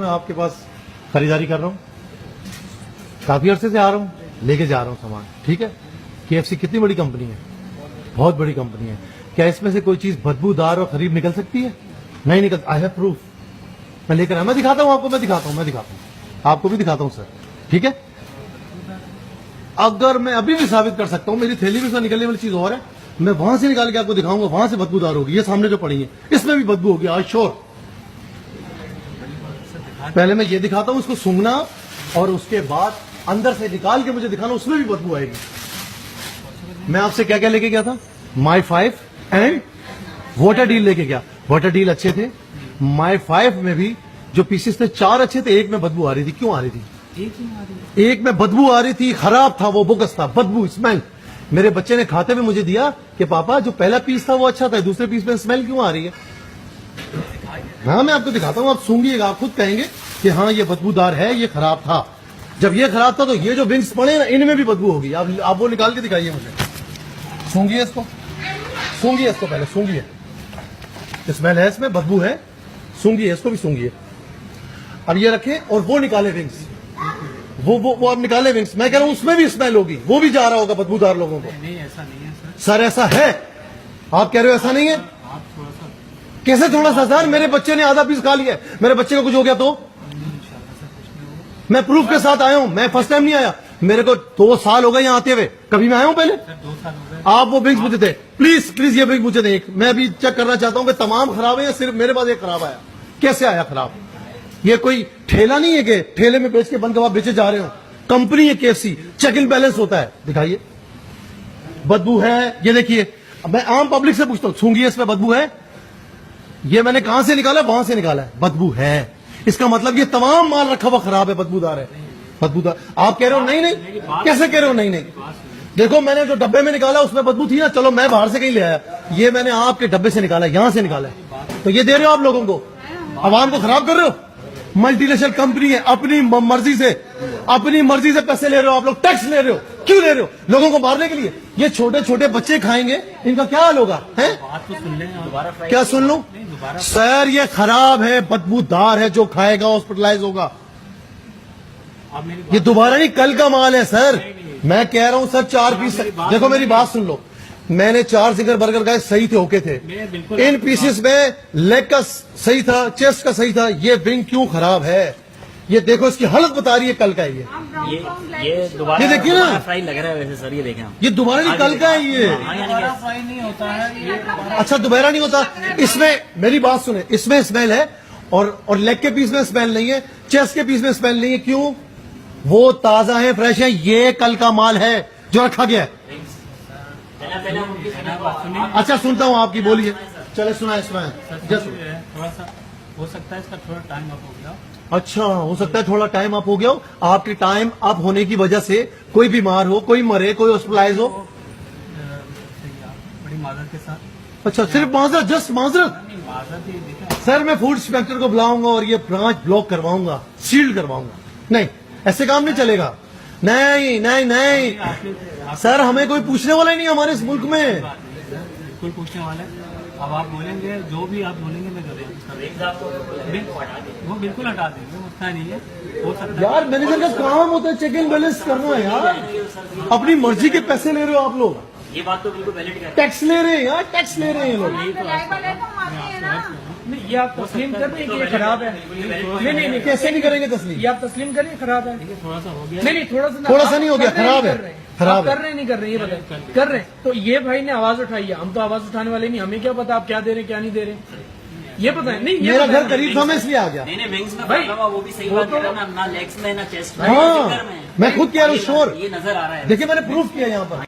मैं आपके पास खरीदारी कर रहा हूँ, काफी अरसे से आ रहा हूँ, लेके जा रहा हूँ सामान। ठीक है, KFC कितनी बड़ी कंपनी है, बहुत बड़ी कंपनी है। क्या इसमें से कोई चीज बदबूदार और खरीब निकल सकती है? नहीं निकल। I have proof. मैं लेकर आया, मैं दिखाता हूँ आपको, मैं दिखाता हूँ आपको भी दिखाता हूँ सर। ठीक है, अगर मैं अभी भी साबित कर सकता हूँ, मेरी थैली में से निकलने वाली चीज और है, मैं वहां से निकाल के आपको दिखाऊंगा, वहां से बदबूदार होगी। ये सामने जो पड़ी है इसमें भी बदबू होगी, आज श्योर। पहले मैं ये दिखाता हूं, उसको सूंघना, और उसके बाद अंदर से निकाल के मुझे दिखाना, उसमें भी बदबू आएगी। मैं आपसे क्या क्या लेके गया था? माई 5 एंड वाटर डील लेके गया। वाटर डील अच्छे थे। माई 5 में भी जो पीसेस थे 4 अच्छे थे, एक में बदबू आ रही थी। क्यों आ रही थी? एक में बदबू आ रही थी, खराब था, वो बोगस था, बदबू, स्मेल। मेरे बच्चे ने खाते हुए मुझे दिया कि पापा जो पहला पीस था वो अच्छा था, दूसरे पीस में स्मेल क्यों आ रही है? हाँ, मैं आपको दिखाता हूँ, आप सूंघिएगा, आप खुद कहेंगे कि हाँ ये बदबूदार है, ये खराब था। जब ये खराब था तो ये जो विंग्स पड़े ना, इनमें भी बदबू होगी। आप वो निकाल के दिखाइए मुझे। सूंघिए इसको, सूंघिए इसको, पहले सूंघिए। स्मेल है इसमें, बदबू है, सूंघिए इसको भी, सूंघिए। अब ये रखें और वो निकाले विंग्स, वो अब निकाले विंग्स। मैं कह रहा हूं उसमें भी स्मेल होगी, वो भी जा रहा होगा बदबूदार लोगों को। नहीं, ऐसा नहीं है सर, ऐसा है। आप कह रहे हो ऐसा नहीं है? आप थोड़ा सा, कैसे थोड़ा सा सर? मेरे बच्चे ने आधा पीस खा लिया, मेरे बच्चे को कुछ हो गया तो? मैं प्रूफ के साथ आया हूं, मैं फर्स्ट टाइम नहीं आया। मेरे को 2 साल हो गए यहाँ आते हुए, कभी मैं आया हूं पहले? 2 साल हो गए। आप वो विंग्स पूछे थे, प्लीज ये विंग पूछे थे एक। मैं अभी चेक करना चाहता हूं कि तमाम खराब है या सिर्फ मेरे पास एक खराब आया। कैसे आया खराब? ये कोई ठेला नहीं है कि ठेले में बेच के बंद कबाब बेचे जा रहे हो। कंपनी है KFC, चेक इन बैलेंस होता है। दिखाइए, बदबू है, ये देखिए। मैं आम पब्लिक से पूछता हूं, सूंघिए, इसमें बदबू है? ये मैंने कहां से निकाला? वहां से निकाला है, बदबू है। इसका मतलब ये तमाम माल रखा हुआ खराब है, बदबूदार है, बदबूदार। आप कह रहे हो नहीं नहीं, कैसे कह रहे हो नहीं नहीं? देखो, मैंने जो डब्बे में निकाला उसमें बदबू थी ना, चलो मैं बाहर से कहीं ले आया, ये मैंने आपके डब्बे से निकाला, यहां से निकाला है। तो ये दे रहे हो आप लोगों को, आवाम को खराब कर रहे हो। मल्टीनेशनल कंपनी है, अपनी मर्जी से पैसे ले रहे हो आप लोग, टैक्स ले रहे हो। क्यों ले रहे हो? लोगों को मारने के लिए। ये छोटे छोटे बच्चे खाएंगे, इनका क्या हाल होगा? है बात तो सुन लें, दोबारा क्या सुन लूं? सर, ये खराब है, बदबूदार है, जो खाएगा हॉस्पिटलाइज होगा। ये दोबारा नहीं, कल का माल है सर। मैं कह रहा हूं सर, 4 पीस। देखो मेरी बात सुन लो, मैंने 4 सिंगर बर्गर खाए, सही थे, ओके थे। इन पीसेस में लेग का सही था, चेस्ट का सही था। ये विंग क्यों खराब है? ये देखो, इसकी हालत बता रही है कल का। ये दोबारा, ये देखिए ना, फ्राई लग रहा है वैसे सर। ये देखें आप, ये दोबारा नहीं, कल का है ये। दोबारा फ्राई नहीं होता है। अच्छा, दोबारा नहीं होता। इसमें मेरी बात सुने, इसमें स्मेल है, और लेग के पीस में स्मेल नहीं है, चेस्ट के पीस में स्मेल नहीं है। क्यों? वो ताजा है, फ्रेश है। ये कल का माल है जो रखा गया है। अच्छा, सुनता हूँ आपकी, बोलिए। चले, सुनाए। थोड़ा सा हो सकता है इसका थोड़ा टाइम अप हो गया। अच्छा, हो सकता है थोड़ा टाइम अप हो गया हो। आपके टाइम अप होने की वजह से कोई बीमार हो, कोई मरे, कोई हॉस्पिटलाइज हो। बड़ी माजरत के साथ। अच्छा, सिर्फ माजरत, जस्ट माजरत। सर, मैं फूड इंस्पेक्टर को बुलाऊंगा और ये ब्रांच ब्लॉक करवाऊंगा, सील्ड करवाऊंगा। नहीं, ऐसे काम नहीं चलेगा। नहीं नहीं नहीं सर, हमें कोई पूछने वाला ही नहीं हमारे इस मुल्क में। कोई पूछने वाला है? अब आप बोलेंगे, जो भी आप बोलेंगे मैं करेंगे। वो बिल्कुल हटा देंगे, उतना नहीं है। हो सकता है यार, मैनेजर का काम होता है चेक इन बैलेंस करना है यार। अपनी मर्जी के पैसे ले रहे हो आप लोग। ये बात तो बिल्कुल वैलिड है। टैक्स ले रहे हैं यार, टैक्स ले रहे हैं लोग। नहीं, ये आप तस्लीम कर रहे हैं कि ये खराब है। नहीं, कैसे नहीं करेंगे तस्लीम? ये आप तस्लीम करिए खराब है। थोड़ा सा हो गया। नहीं, थोड़ा सा नहीं हो गया, खराब है, खराब है। कर रहे नहीं कर रहे, ये बताए कर रहे। तो ये भाई ने आवाज उठाई है, हम तो आवाज उठाने वाले नहीं, हमें क्या पता आप क्या दे रहे क्या नहीं दे रहे, ये पता है। नहीं, मेरा घर करीब था, मैं इसलिए आ गया। नहीं, विंग्स में भाई, भाई वो भी सही बात कर रहा है ना, लेग्स में ना चेस्ट में। हाँ, मैं खुद कह रहा हूँ, श्योर। ये नजर आ रहा है। देखिए, मैंने प्रूफ किया यहाँ पर।